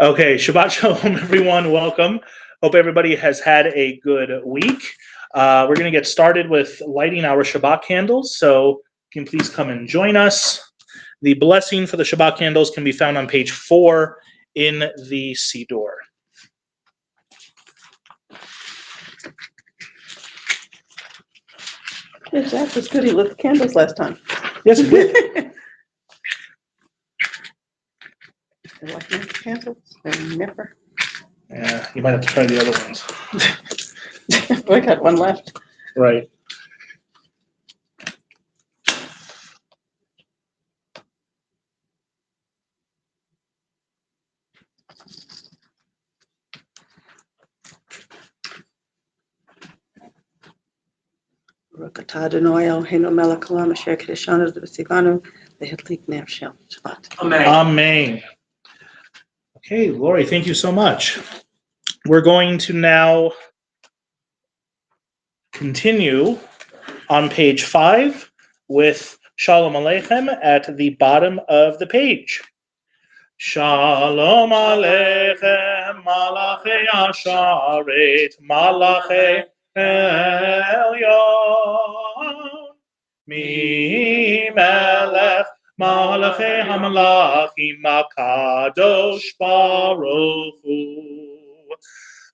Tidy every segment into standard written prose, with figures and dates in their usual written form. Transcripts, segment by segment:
Okay, Shabbat Shalom, everyone. Welcome. Hope everybody has had a good week. We're going to get started with lighting our Shabbat candles, so you can please come and join us. The blessing for the Shabbat candles can be found on page 4 in the Siddur. Hey, Jack was good. He lit the candles last time. Yes, it did. They like my candles. They never. Yeah, you might have to try the other ones. I got one left. Right. Amen. Okay, Lori, thank you so much. We're going to now continue on page 5 with Shalom Aleichem at the bottom of the page. Shalom Aleichem, Malachei Asharet, Malachei Elyon, Mi Melech, Malachei HaMalachim, HaKadosh Baruch Hu.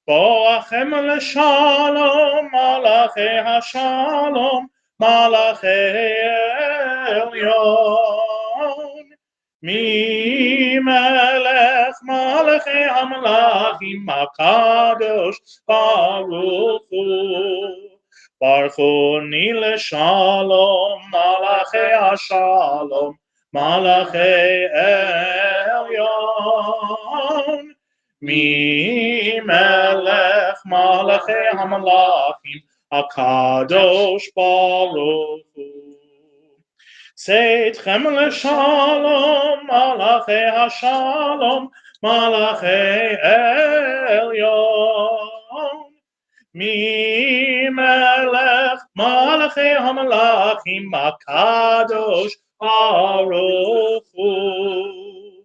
Boachem l'shalom, Malachei HaShalom, Malachei Elyon. Mi melech malachei hamalachim HaKadosh Baruch Hu. Baruchoni l'shalom, Malachei HaShalom, Malachei Elyon. Mi melech malachei hamalachim HaKadosh Baruch Hu. Seitchem l'shalom, Malachei HaShalom, Malachei Elyon. Mi melech malachei hamalachim HaKadosh Baruch Hu.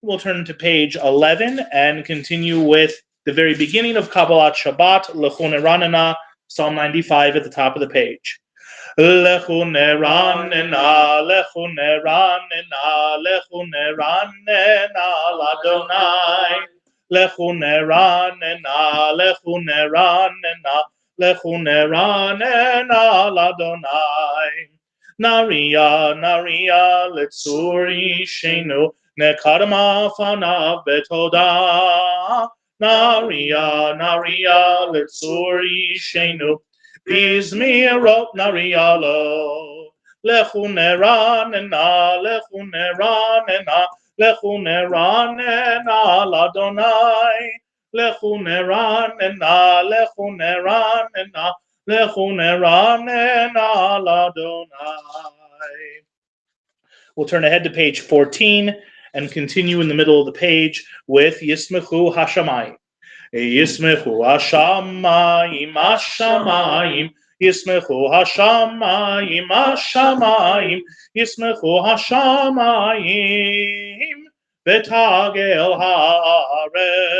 We'll turn to page 11 and continue with the very beginning of Kabbalat Shabbat, Lechu Neranena, Psalm 95 at the top of the page. Lechu Neranena, Lechu Neranena, Lechu Neranena, Ladonai. Lechu Neranena, Lechu Neranena, Lechu Neranena, Ladonai. Naria, Naria, Letzuri Shenu, Nekadama fanav betoda. Naria, Naria, Letzuri Shenu, Bizmirot Naria lo. Lechu Neranena, Lechu Neranena, Lechu Neranena, Ladonai. Lechu Neranena, Lechu Neranena, Lechu Neranena, Ladonai. We'll turn ahead to page 14 and continue in the middle of the page with Yismechu Hashamayim. Yismechu Hashamayim, Hashamayim, Yismechu Hashamayim, Hashamayim, Yismechu Hashamayim, Betagel Haaretz.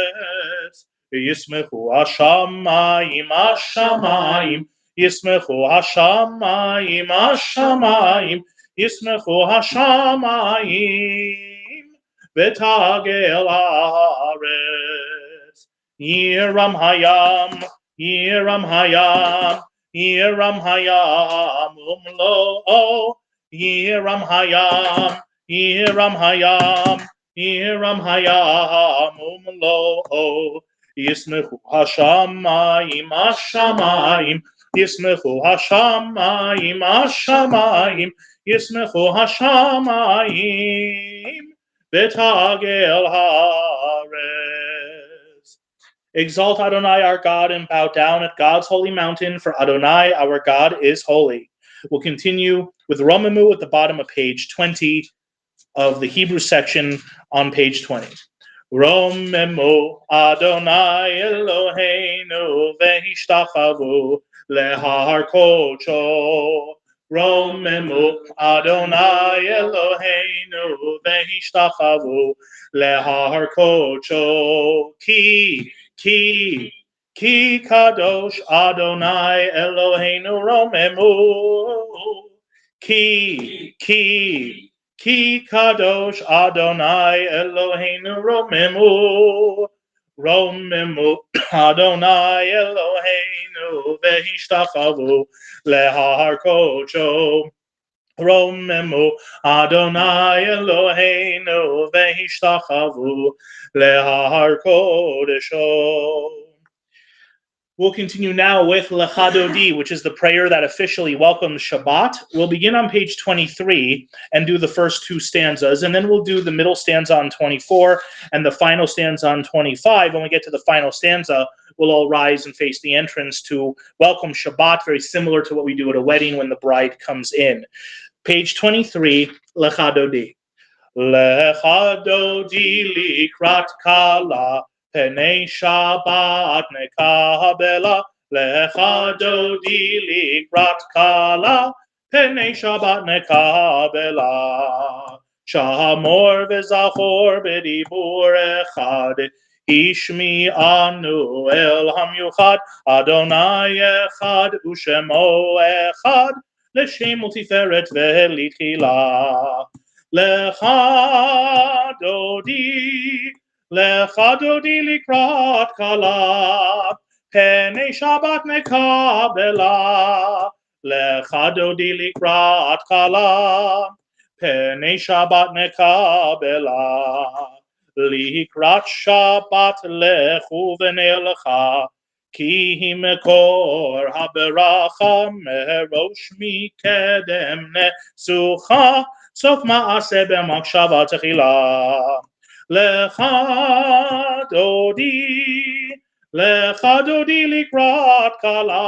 Yismechu Hashamayim, Hashamayim, Yismechu Hashamayim, Hashamayim, Yismechu Hashamayim, Betagel Haaretz. Yiram Hayam, Yiram Hayam, Yiram Hayam, Umlo. Yiram Hayam, Yiram Hayam, Yiram Hayam, Umlo. Yismechu Hashamayim, Hashamayim, Yismechu Hashamayim, Hashamayim, Yismechu Hashamayim, Betagel Haaretz. Exalt Adonai our God and bow down at God's holy mountain, for Adonai our God is holy. We'll continue with Romamu at the bottom of page 20 of the Hebrew section on page 20. Romemu Adonai Eloheinu v'hishtachavu lehar kocho. Romemu Adonai Eloheinu v'hishtachavu lehar kocho ki kadosh Adonai Eloheinu romemu ki kadosh Adonai Eloheinu romemu Adonai Eloheinu v'hishtachavu lehar kocho romemu Adonai Eloheinu v'hishtachavu lehar kodesho. We'll continue now with Lechadodi, which is the prayer that officially welcomes Shabbat. We'll begin on page 23 and do the first two stanzas, and then we'll do the middle stanza on 24 and the final stanza on 25. When we get to the final stanza, we'll all rise and face the entrance to welcome Shabbat, very similar to what we do at a wedding when the bride comes in. Page 23, Lechadodi. Lechadodi likrat kala, Penei Shabbat nekabela, Lechadodi likrat kala, Penei Shabbat nekabela. Shamor v'zachor b'dibur echad, Ishmi anu el hamyuchad, Adonai echad u'shemo echad, L'shem u'tiferet v'litchila. Lechadodi likrat kala, Penei Shabbat nekabela. Lechadodi likrat kala, Penei Shabbat nekabela. Likrat Shabbat lechu v'nelecha, Ki hi mekor haberacha, Merosh mikedem nesucha, Sof ma'aseh b'machshava techila. Lechadodi likrat kala,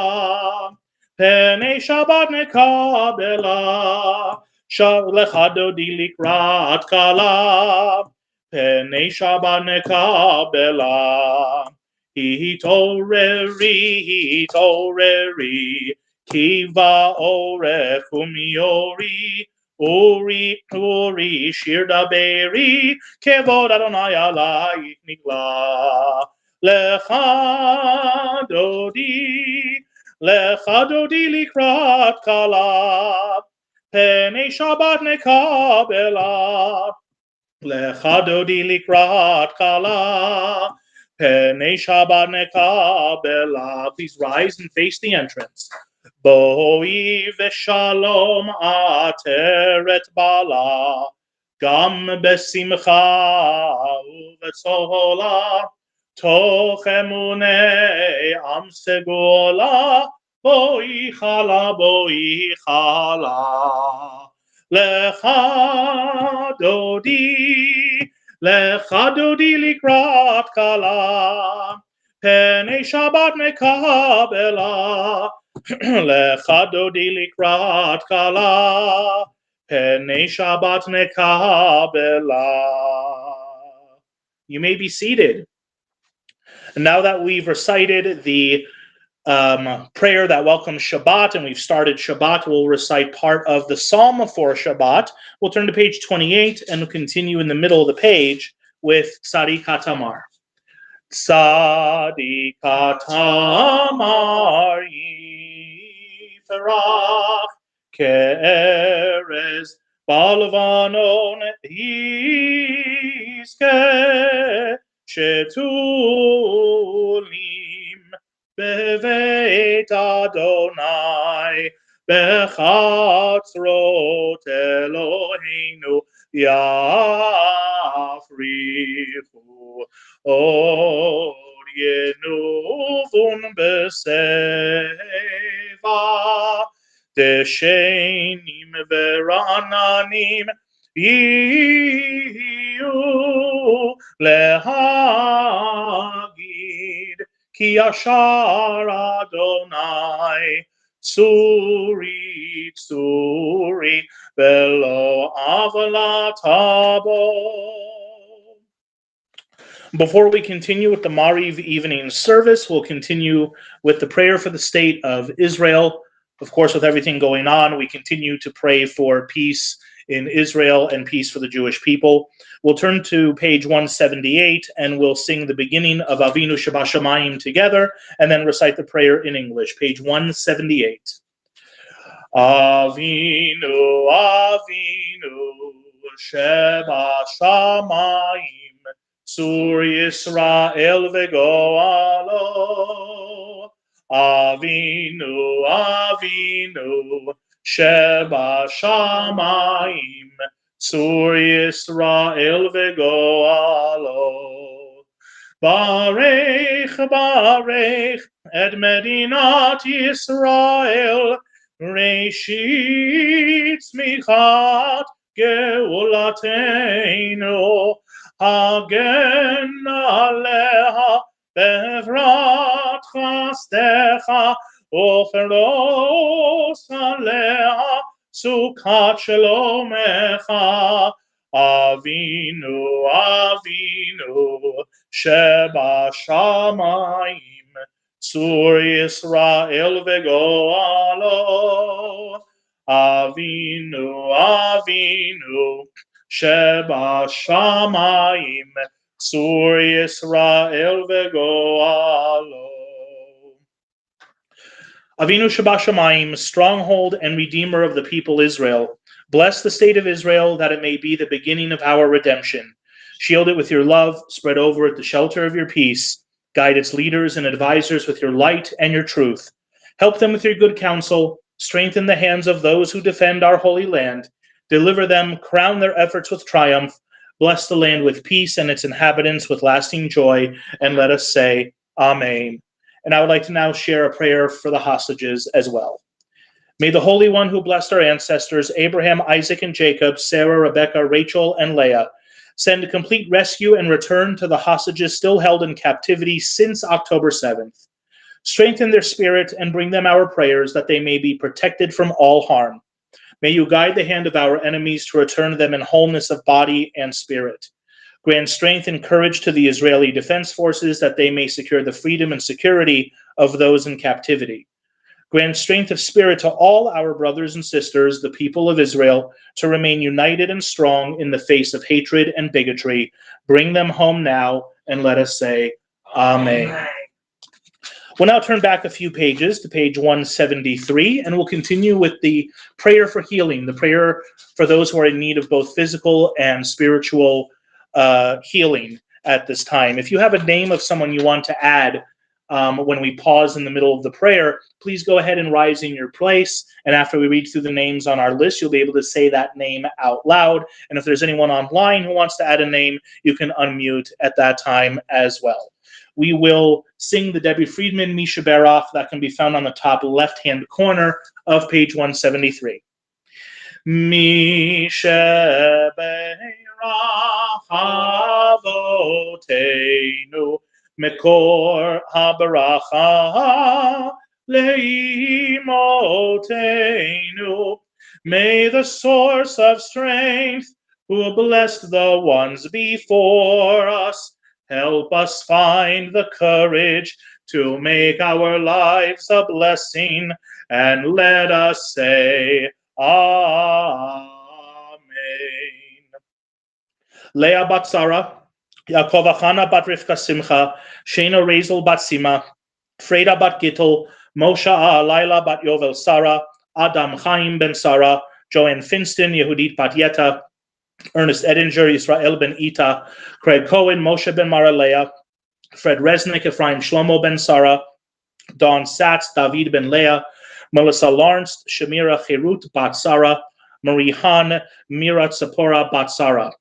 Penei Shabbat nekabela. Lechadodi likrat kala, Penei Shabbat nekabela. Hitoreri, Kiva orech umiori, Uri, shir daberi, kevod Adonai alayich nikla. Lechadodi likrat kala, Penei Shabbat nekabela. Lechadodi likrat kala, Penei Shabbat nekabela. Please rise and face the entrance. Boi v'shalom ateret bala, Gam besimcha u'v'tzola, Toch emunei am segola, Boi chala. Lechadodi likrat kala, Penei Shabbat nekabela. Lechadodi likrat kala, Penei Shabbat nekabela. You may be seated. And now that we've recited the prayer that welcomes Shabbat, and we've started Shabbat, we'll recite part of the Psalm for Shabbat. We'll turn to page 28 and we'll continue in the middle of the page with Tzadi Katamar. Tzadi Katamar yiferach, Ke'erez balvanon yizke, Shetulim beveit Adonai, bechatzrot Eloheinu yafrichu, od yenuvun beseva, deshenim verananim yiyu lehagid, Ki yashar Adonai, Tsuri, velo avalat habo. Before we continue with the Mariv evening service, we'll continue with the prayer for the state of Israel. Of course, with everything going on, we continue to pray for peace in Israel and peace for the Jewish people. We'll turn to page 178 and we'll sing the beginning of Avinu Shabbat Shamayim together and then recite the prayer in English. Page 178. Avinu, Avinu, Shabbat Shamayim, Sur Yisrael Vegoalo. Avinu, Avinu, Sheba Shamayim, Sur Yisrael Vegoalo. Barech, Barech, et Medinat Yisrael, Reshit Smichat Geulateinu, Hagen Aleha, Bevrat Chastecha, Oferos Aleha, Sukkot Shalomecha. Avinu, Avinu, Sheba Shamayim, Sur Yisrael Vegoalo. Avinu, Avinu, Sheba Shamayim, Sur Yisrael Vegoalo. Avinu Shabbat Shamayim, stronghold and redeemer of the people Israel, bless the state of Israel that it may be the beginning of our redemption. Shield it with your love, spread over it the shelter of your peace. Guide its leaders and advisors with your light and your truth. Help them with your good counsel. Strengthen the hands of those who defend our holy land. Deliver them, crown their efforts with triumph. Bless the land with peace and its inhabitants with lasting joy. And let us say, Amen. And I would like to now share a prayer for the hostages as well. May the Holy One who blessed our ancestors, Abraham, Isaac, and Jacob, Sarah, Rebekah, Rachel, and Leah, send complete rescue and return to the hostages still held in captivity since October 7th. Strengthen their spirit and bring them our prayers that they may be protected from all harm. May you guide the hand of our enemies to return them in wholeness of body and spirit. Grant strength and courage to the Israeli Defense Forces that they may secure the freedom and security of those in captivity. Grant strength of spirit to all our brothers and sisters, the people of Israel, to remain united and strong in the face of hatred and bigotry. Bring them home now, and let us say, Amen. We'll now turn back a few pages to page 173, and we'll continue with the prayer for healing, the prayer for those who are in need of both physical and spiritual healing at this time. If you have a name of someone you want to add when we pause in the middle of the prayer, please go ahead and rise in your place. And after we read through the names on our list, you'll be able to say that name out loud. And if there's anyone online who wants to add a name, you can unmute at that time as well. We will sing the Debbie Friedman Misha Berach that can be found on the top left-hand corner of page 173. Misha Berach Avoteinu Mekor HaBaracha Leimotenu. May the source of strength, who blessed the ones before us, help us find the courage to make our lives a blessing, and let us say, Amen. Leah bat Sarah, Yaakov Achana bat Rivka Simcha, Shena Razel bat Sima, Freda bat Gittel, Moshe Laila bat Yovel Sarah, Adam Chaim ben Sarah, Joanne Finston, Yehudit bat Yeta, Ernest Edinger, Israel ben Ita, Craig Cohen, Moshe ben Maraleah, Fred Resnick, Ephraim Shlomo ben Sarah, Don Satz, David ben Leah, Melissa Lawrence, Shamira Cherut bat Sarah, Marie Han, Mira Tzipora bat Sarah,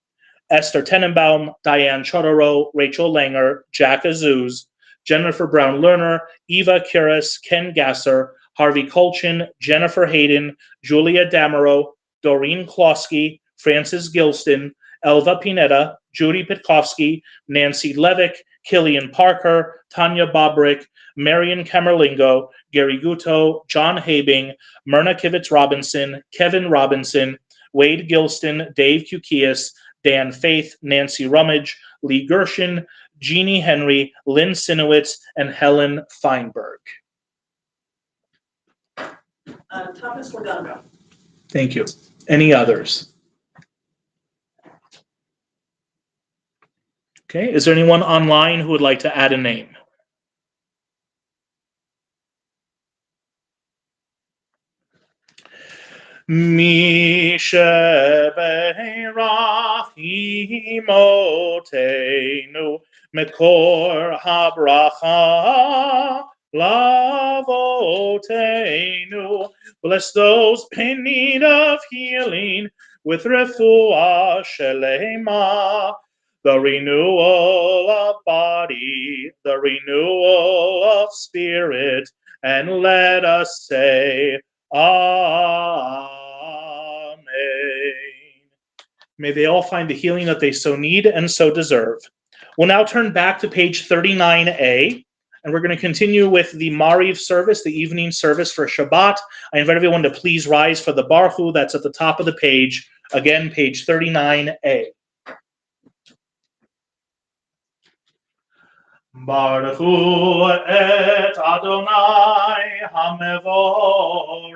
Esther Tenenbaum, Diane Chodoro, Rachel Langer, Jack Azuz, Jennifer Brown Lerner, Eva Kuris, Ken Gasser, Harvey Kolchin, Jennifer Hayden, Julia Damaro, Doreen Klosky, Francis Gilston, Elva Pineda, Judy Pitkovsky, Nancy Levick, Killian Parker, Tanya Bobrick, Marion Camerlingo, Gary Guto, John Habing, Myrna Kivitz Robinson, Kevin Robinson, Wade Gilston, Dave Kukias, Dan Faith, Nancy Rummage, Lee Gershin, Jeannie Henry, Lynn Sinowitz, and Helen Feinberg. Thomas, we're done now. Thank you. Any others? Okay, is there anyone online who would like to add a name? Mi shebeirach imotenu mekor habracha lavotenu. Bless those in need of healing with refuah shelema, the renewal of body, the renewal of spirit, and let us say, Amen. May they all find the healing that they so need and so deserve. We'll now turn back to page 39A, and we're going to continue with the Mariv service, the evening service for Shabbat. I invite everyone to please rise for the Baruch Hu that's at the top of the page. Again, page 39A. Baruch Hu et Adonai HaMevorach.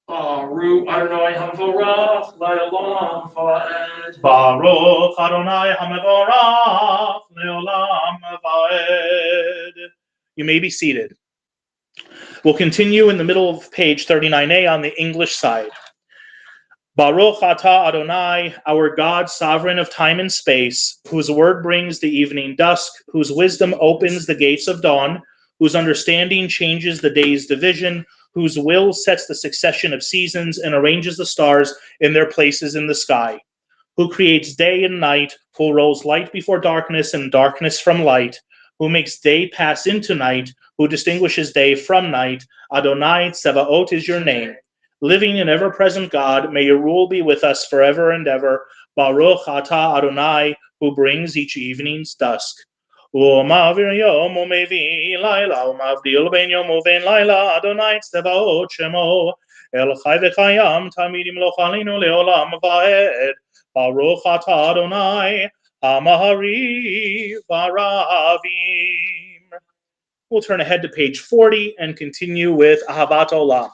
Baruch Adonai HaMevorach Le'olam Va'ed. Baruch Adonai HaMevorach Le'olam Va'ed. You may be seated. We'll continue in the middle of page 39A on the English side. Baruch atah Adonai, our God, sovereign of time and space, whose word brings the evening dusk, whose wisdom opens the gates of dawn, whose understanding changes the day's division, whose will sets the succession of seasons and arranges the stars in their places in the sky, who creates day and night, who rolls light before darkness and darkness from light, who makes day pass into night, who distinguishes day from night. Adonai Tsevaot is your name. Living and ever-present God, may your rule be with us forever and ever. Baruch atah Adonai, who brings each evening's dusk. U'ma'avir yom u'mevi laila, u'mavdil ben yom u'ben laila, Adonai Tsevaot shemo. El chai v'chayam, tamidim lo chalinu le'olam va'ed. Baruch atah Adonai, Amahari Varavim. We'll turn ahead to page 40 and continue with Ahavat Olam.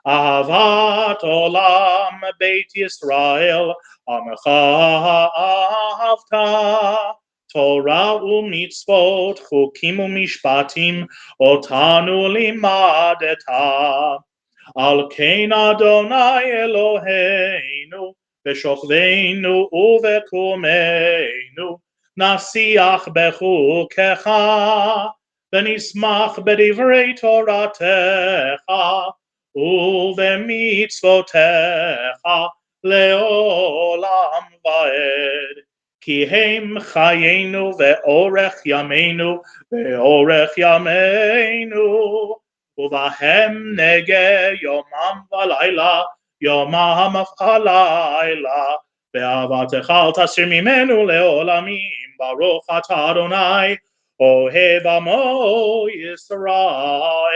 Ahavat Olam Beit Yisrael, Amecha Ahavta, Torah u'mitzvot, Chukim u'mishpatim, Otanu limadeta. Al kein Adonai Eloheinu, B'shokveinu u'v'kumeinu, Nasiach bechukecha, V'nismach b'divrei Toratecha, U'v'mitzvotecha le'olam va'ed. Ki hem chayenu ve'orech yameinu, ve'orech yameinu. Uvahem nege yomam v'layla, yomam v'layla. Ve'avatecha al tasir mimenu le'olamim. Baruch atah Adonai, Ohev Amo Yisrael.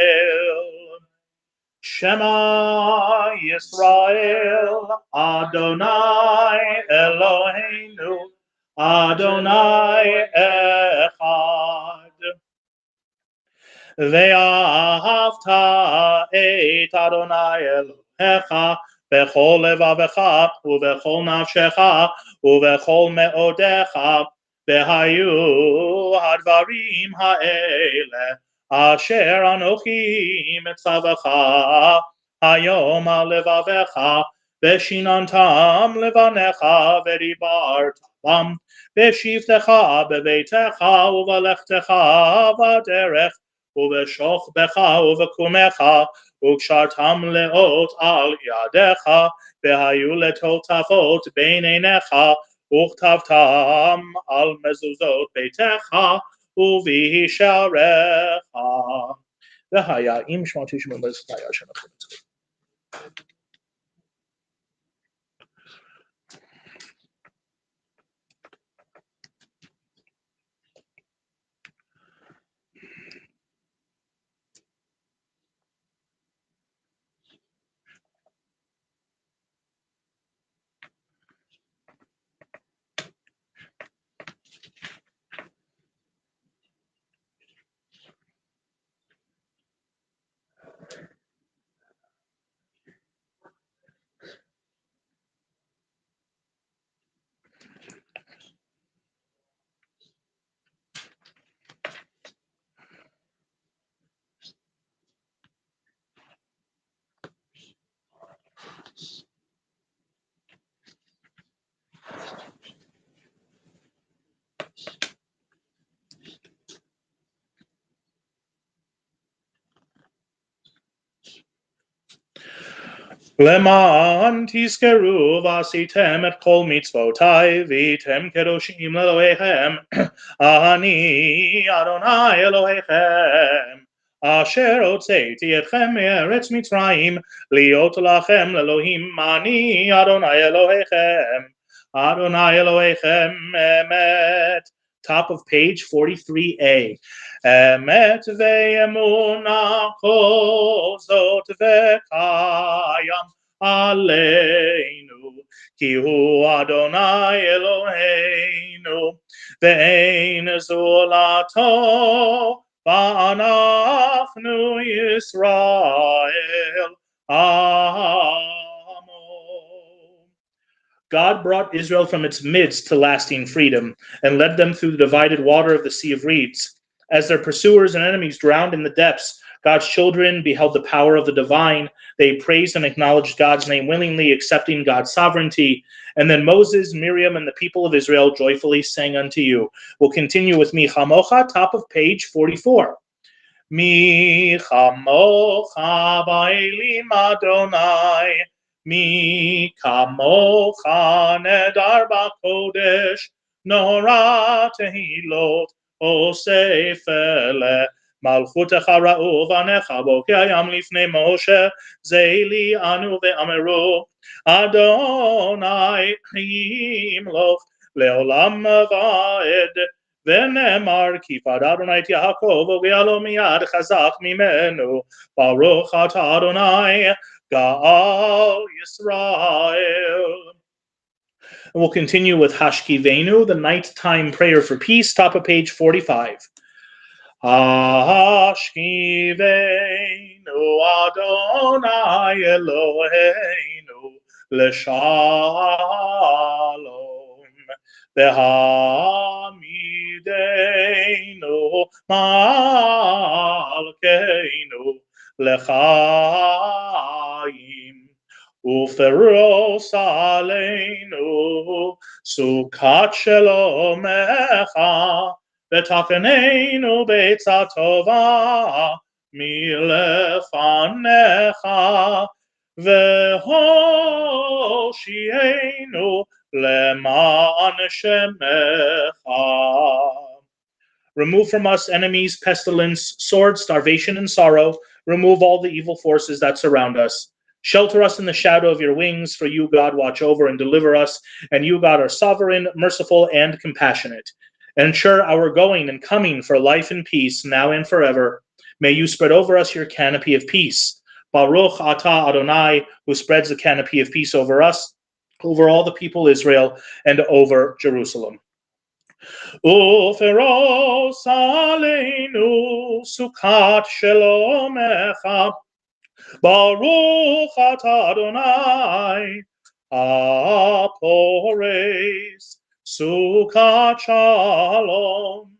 Shema Yisrael, Adonai Eloheinu, Adonai Echad. Ve'ahavta et Adonai Elohecha bechol levavecha uvechol nafshecha uvechol me'odecha ve'hayu hadvarim ha'ele asher anochi mitzavacha hayom al levavecha ve'shinantam levanecha ve'dibartam ve'shivtecha bebeitecha uvalechtecha v'derech Uveshochbecha uvekumecha, ukshartam leot al yadecha, vehayu letotafot beinenecha, uchtavtam al mezuzot beitecha, uvihisharecha. Vehaya im shmatu shemim beztaya shenachim. למען תזכרו ועשיתם את כל מצוותיי והייתם קדושים לאלוהיכם אני אדוני אלוהיכם אשר הוצאתי אתכם מארץ מצרים להיות לכם לאלוהים אני אדוני אלוהיכם אדוני אלוהיכם אמת. Top of page 43a. אמת ואמונה כל זאת וקיים עלינו כי הוא אדוני אלוהינו ואין זולתו ואנחנו ישראל עמו. God brought Israel from its midst to lasting freedom and led them through the divided water of the Sea of Reeds. As their pursuers and enemies drowned in the depths, God's children beheld the power of the divine. They praised and acknowledged God's name willingly, accepting God's sovereignty. And then Moses, Miriam, and the people of Israel joyfully sang unto you. We'll continue with Mi Chamocha, top of page 44. Mi Chamocha Ba'elim Adonai Mi Kamocha Nedar B'Kodesh Nora Tehilot Osef Ele Malchutecha Ra'u Vanecha Bokei Hayam Lifnei Moshe Zeili Anu Ve'ameru Adonai Yimloch Leolam Va'ed ונאמר כי פדה אדוני את יעקב והוגיה לו מיד חזק ממנו ברוך אתה אדוני גאל Yisrael. And we'll continue with Hashkivenu, the nighttime prayer for peace, top of page 45. Hashkivenu Adonai Eloheinu L'shalom V'hamidenu Malkeinu L'chaim Uferos aleinu Sukat Shelomecha V'takeneinu Beitzah Tova Milefanecha V'hoshienu Leman Shemecha. Remove from us enemies, pestilence, sword, starvation, and sorrow. Remove all the evil forces that surround us. Shelter us in the shadow of your wings, for you, God, watch over and deliver us, and you, God, are sovereign, merciful, and compassionate. Ensure our going and coming for life and peace, now and forever. May you spread over us your canopy of peace. Baruch atah Adonai, who spreads the canopy of peace over us, over all the people Israel, and over Jerusalem. Uferos aleinu sukat shelomecha Baruch atah Adonai Apores Sukat Shalom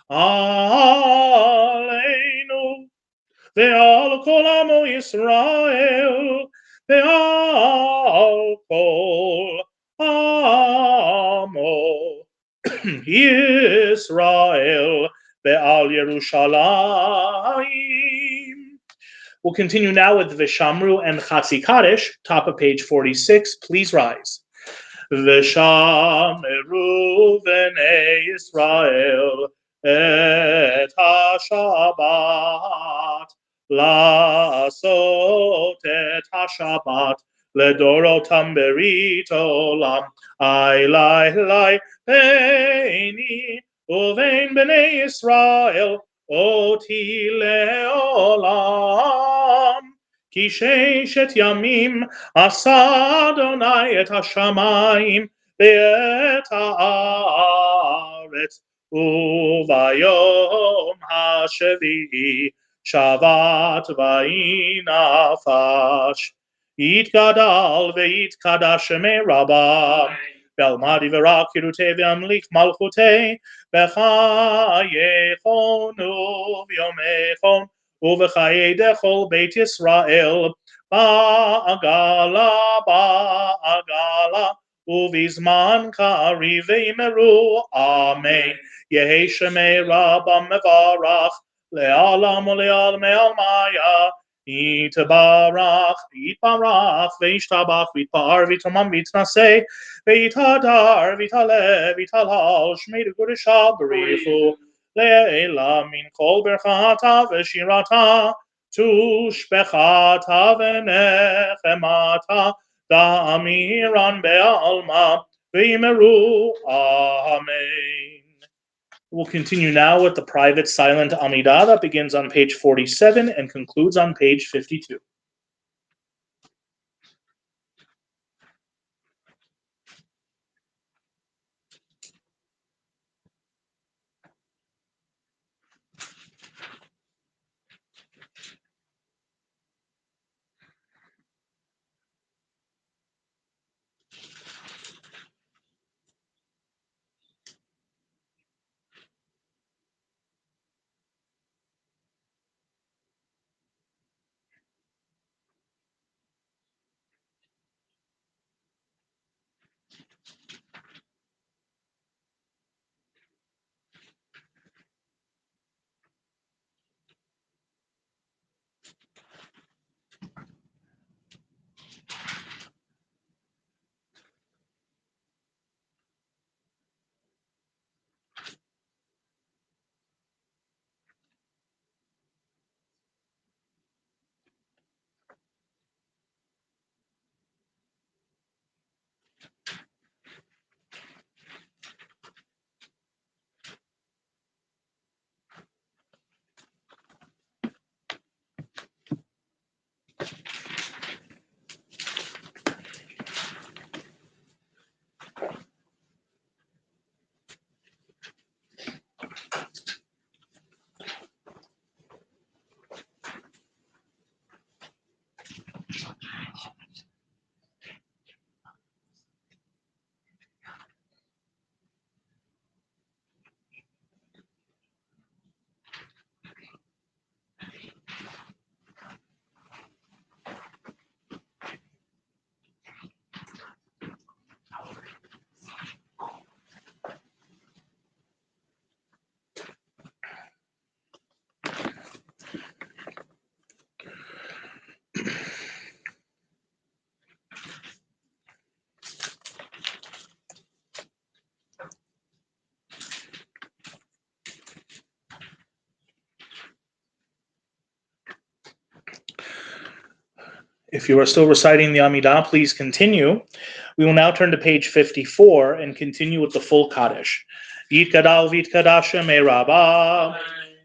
Aleinu Ve'al kol amo Yisrael Ve'al kol amo Yisrael Ve'al Yerushalayim. We'll continue now with Vishamru and Chatzi Kaddish, top of page 46. Please rise. Vishamru Bnei Yisrael et ha-Shabbat La'asot et ha-Shabbat Ledorotam berit olam Lai Beini Uvein Bnei Yisrael Oti leolam Ki sheishet yamim Asa Adonai et hashamayim Ve'et haaretz Uvayom hashvi'i Shabbat va'inafash Yitgadal ve'yitkadash shemei Rabbah Belmadi v'rak kirutei v'amlik malchutei V'chayechonu v'yomechon Uv'chayei dechol Beit Yisrael Ba'agala Uv'izman ka'ariv v'imeru Amen Yehi shemei Rabbah mevarach Le'alam u'le'al me'almaya Yitbarach, Yitbarach, Vishtabach, Vitpar, Vitamam, Vitnase, Vitadar, Vitale, Vitalal, Shmei Gudisha, Barifu, Leila, Min Kol Berchata, Veshirata, Tushbechata, Venechemata, Da'amiran Be'alma, V'imeru, Amen. We'll continue now with the private silent Amidah that begins on page 47 and concludes on page 52. If you are still reciting the Amidah, please continue. We will now turn to page 54 and continue with the full Kaddish. Yitkadal v'yitkadash shemei Rabbah.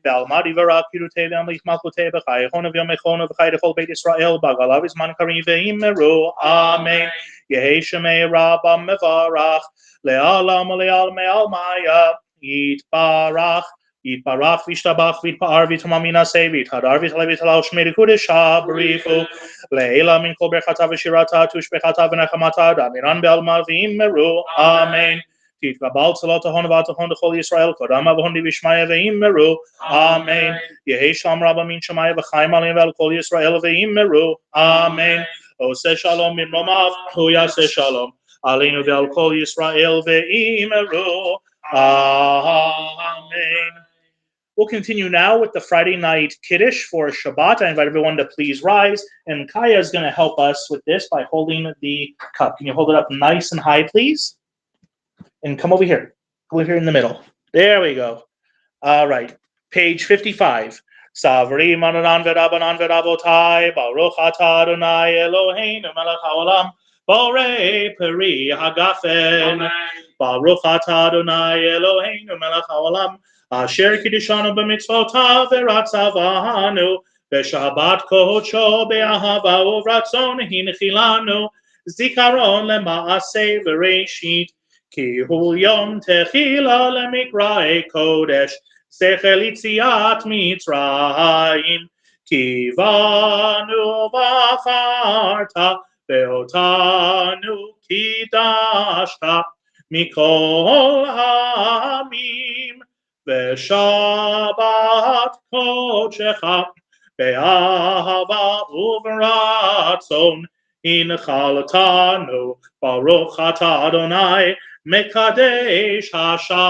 Ve'almad yivarak yirutei ve'amlich malchutei b'chai yechona v'yomechona v'chai dechol beit Yisrael b'galav izman karim ve'imeru. Amen. Yehei shemei Rabbah mevarach le'alam le'al me'al maya yitbarach. Yitbarach v'yishtabach v'yitpa'ar v'yitamamina se v'yithadar v'yitale v'yitalal shmei dekudesha b'rifu. Leila min kol berchata v'shirata tushbechata v'nechamata damiran be'alma v'immeru. Amen. Titkabal tzalot ahon v'atahon d'chol Yisrael kodam avahon divishmaya v'immeru. Amen. Yehei shalom rabba min shemaya v'chaim alim ve'al kol Yisrael v'immeru. Amen. Oseh shalom min romav hu yaseh shalom aleinu ve'al kol Yisrael v'immeru. Amen. We'll continue now with the Friday night Kiddush for Shabbat. I invite everyone to please rise, and Kaya is going to help us with this by holding the cup. Can you hold it up nice and high, please? And come over here. Come over here in the middle. There we go. All right. Page 55. Savri mananan v'rabanan v'ravotai baruch atah Adonai Eloheinu melech haolam borei peri hagafen baruch atah Adonai Eloheinu melech haolam Asher kiddishanu b'mitzvotav v'ratzavanu v'shabbat kodsho be'ahava uvratzon hinchilanu zikaron lema'aseh v'reishit ki hu yom techila lemikra'ei kodesh sechel yitziat mitzrayim kivanu b'charta ve'otanu kiddashta mikol ha'amim V'shabbat kodshecha be'ahava uv'ratzon hinchaltanu baruch atah Adonai mekadesh hashabbat.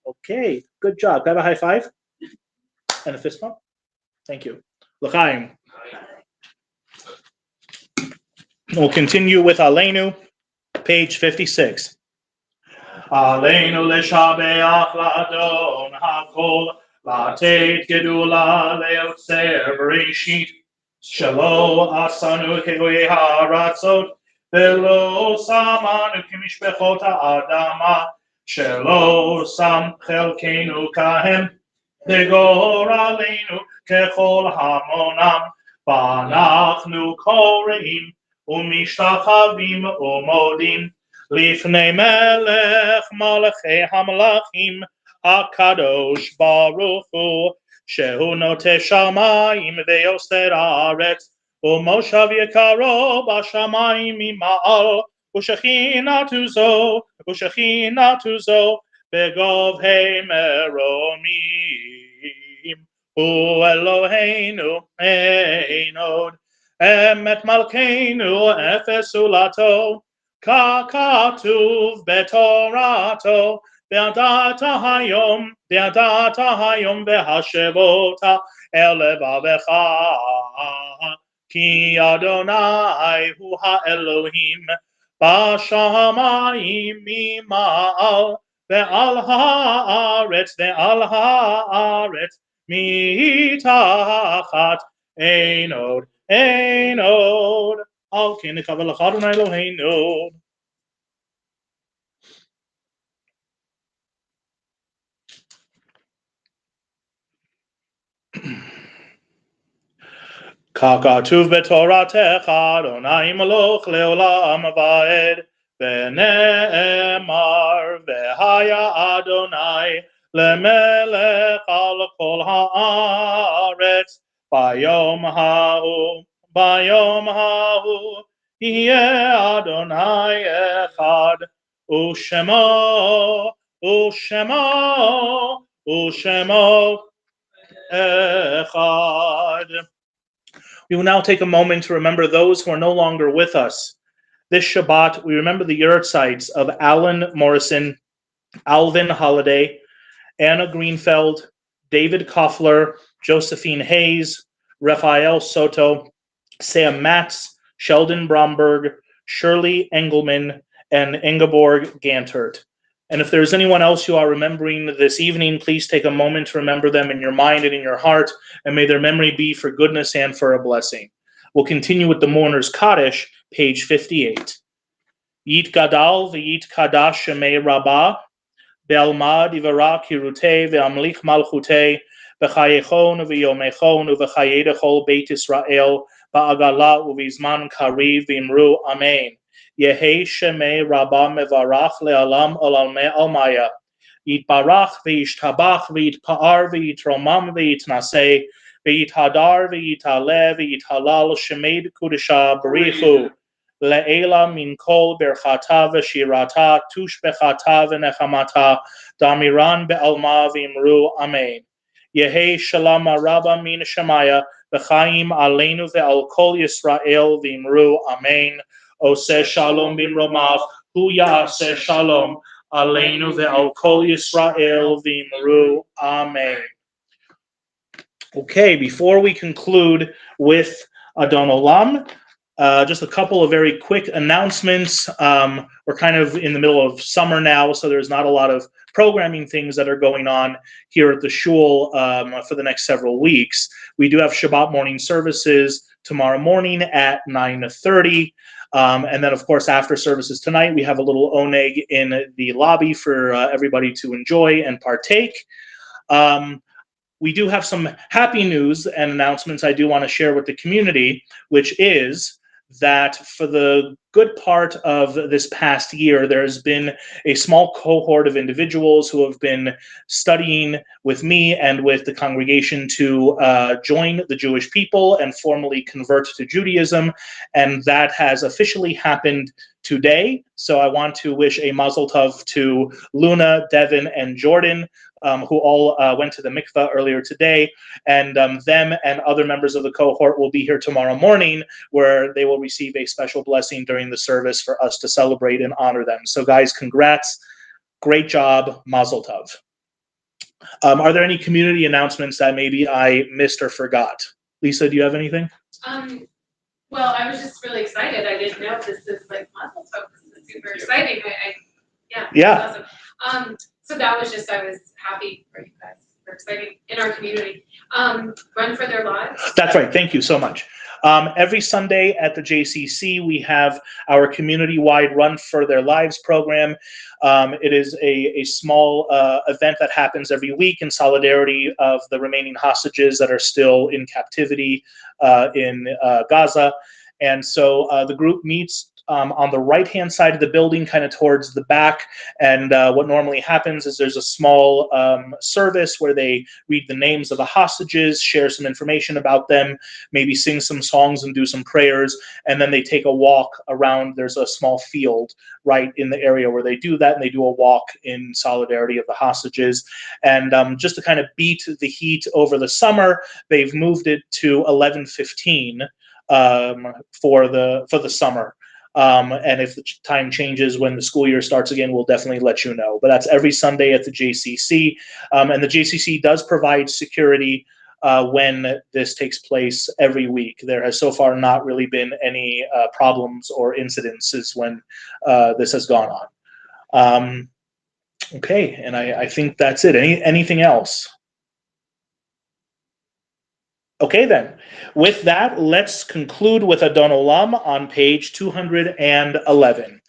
Okay, good job. Can I have a high five and a fist bump? Thank you. L'chaim. We'll continue with Aleinu, page 56. Aleinu leshabeach la'adon hakol, la'ateit gedula le'otzer bereshit, shelo asanu ke'oi ha'aratzot, velo samanu k'mishpechot ha'adama, shelo sam chelkeinu kahem, degor aleinu kechol hamonam, v'anachnu koreim, ומשתחווים ומודים לפני מלך מלכי המלכים הקדוש ברוך הוא שהוא נוטה שמיים ויוסר הארץ ומושב יקרו בשמיים ממעל ושכינתו זו בגובהי מרומים הוא אלוהינו אין עוד אמת מלכנו אפס עולתו, ככתוב בתורתו, וידעת היום והשבות אל לבבך, כי אדוני הוא האלוהים בשמיים ממעל, ועל הארץ מתחת אין עוד. Ein od, al ken Kabbalat Shabbat Eloheinu. Kakatuv betoratecha Adonai Maloch leolam vaed, ve'ne'emar ve'haya Adonai lemelech al kol haaretz. Bayom ha'u, yeh Adonai echad, u'shemo echad. We will now take a moment to remember those who are no longer with us. This Shabbat, we remember the yurtzites of Alan Morrison, Alvin Holliday, Anna Greenfeld, David Koffler, Josephine Hayes, Raphael Soto, Sam Matz, Sheldon Bromberg, Shirley Engelman, and Ingeborg Gantert. And if there's anyone else you are remembering this evening, please take a moment to remember them in your mind and in your heart, and may their memory be for goodness and for a blessing. We'll continue with the Mourner's Kaddish, page 58. Yit Gadal v'yit Kadash Shemei Rabbah, Be'almad Ivara Kirutei ve'amlich Malchutei, V'chayechon v'yomechon v'chayedechol Beit Yisrael ba'agala u'vizman kariv v'imru Amen. Yehei Shemei Rabbah mevarach le'alam olalmei almaya. Yitbarach v'yishtabach v'yitpa'ar v'yitromam v'yitnaseh v'yithadar v'yitale v'yithalal Shemei Kudesha Barichu le'ela min kol berchata v'shirata tushbechata v'nechamata damiran be'alma v'imru Amen. Yehei Shalom Rabba min Shemaya v'chaim aleinu ve'al kol Yisrael v'imru Amen. Oseh Shalom b'mromav hu ya'aseh Shalom aleinu ve'al kol Yisrael v'imru Amen. Okay, before we conclude with Adon Olam, just a couple of very quick announcements. We're kind of in the middle of summer now, so there's not a lot of programming things that are going on here at the shul for the next several weeks. We do have Shabbat morning services tomorrow morning at 9:30. And then, of course, after services tonight, we have a little oneg in the lobby for everybody to enjoy and partake. We do have some happy news and announcements I do want to share with the community, which is that for the good part of this past year, there's been a small cohort of individuals who have been studying with me and with the congregation to join the Jewish people and formally convert to Judaism, and that has officially happened today. So I want to wish a mazel tov to Luna, Devin, and Jordan, who all went to the mikveh earlier today, and them and other members of the cohort will be here tomorrow morning, where they will receive a special blessing during the service for us to celebrate and honor them. So guys, congrats, great job, mazel tov. Are there any community announcements that maybe I missed or forgot? Lisa, do you have anything? Well, I was just really excited. I didn't know this is like Mazel Tov. This is super exciting. Yeah. Awesome. So that was just, I was happy for you guys. We're excited in our community. Run for Their Lives. That's right. Thank you so much. Every Sunday at the JCC, we have our community-wide Run for Their Lives program. It is a small event that happens every week in solidarity of the remaining hostages that are still in captivity in Gaza. And so the group meets on the right-hand side of the building, kind of towards the back. And what normally happens is there's a small service where they read the names of the hostages, share some information about them, maybe sing some songs and do some prayers. And then they take a walk around. There's a small field right in the area where they do that. And they do a walk in solidarity of the hostages. And just to kind of beat the heat over the summer, they've moved it to 11:15 for the summer. And if the time changes when the school year starts again, we'll definitely let you know. But that's every Sunday at the JCC. And the JCC does provide security when this takes place every week. There has so far not really been any problems or incidences when this has gone on. Okay, and I think that's it. Anything else? Okay, then. With that, let's conclude with Adon Olam on page 211.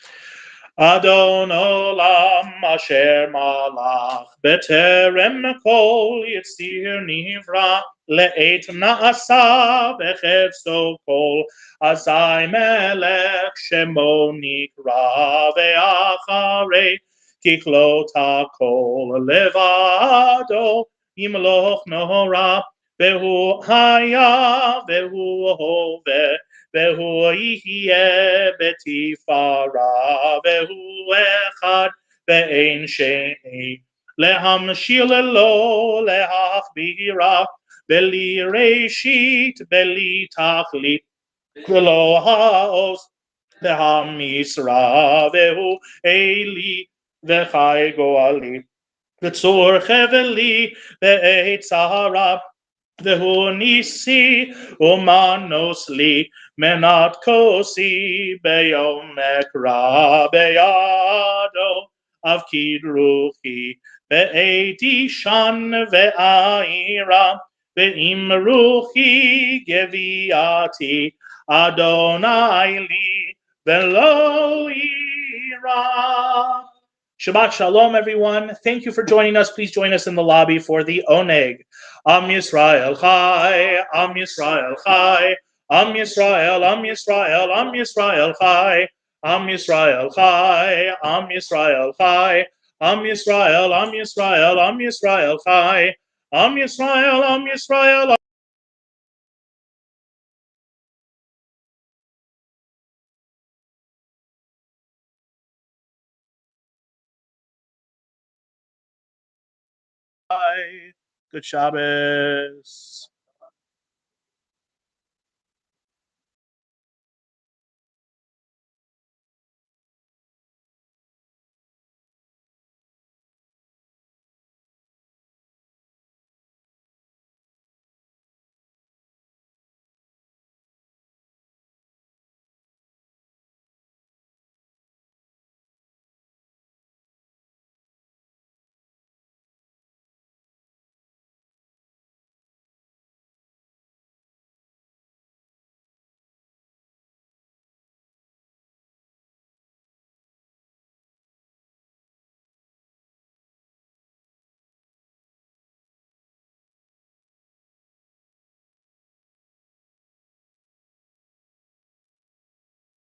Adon Olam asher malach beterem kol yitzir nivra le'et na'asa bechefso kol azai melech shemo nikra ve'acharei kichlot hakol levado yimloch nohora והוא היה והוא הווה והוא יהיה בתפארה והוא אחד ואין שני להמשיל לו להכבירה בלי ראשית בלי תכלית ולא העוז והמשרה והוא אלי וחי גואלי וצור חבלי בעת צרה והוא ניסי ומנוס לי מנת כוסי ביום אקרא בידו אבקיד רוחי בעת אישן ואירה ואם רוחי גביעתי אדוני לי ולא יירא. Shabbat Shalom, everyone. Thank you for joining us. Please join us in the lobby for the Oneg. Am Yisrael Chai, Am Yisrael Chai, Am Yisrael, Am Yisrael, Am Yisrael Chai, Am Yisrael Chai, Am Yisrael Chai, Am Yisrael, Am Yisrael, Am Yisrael Chai, Am Yisrael, Am Yisrael. Good Shabbos.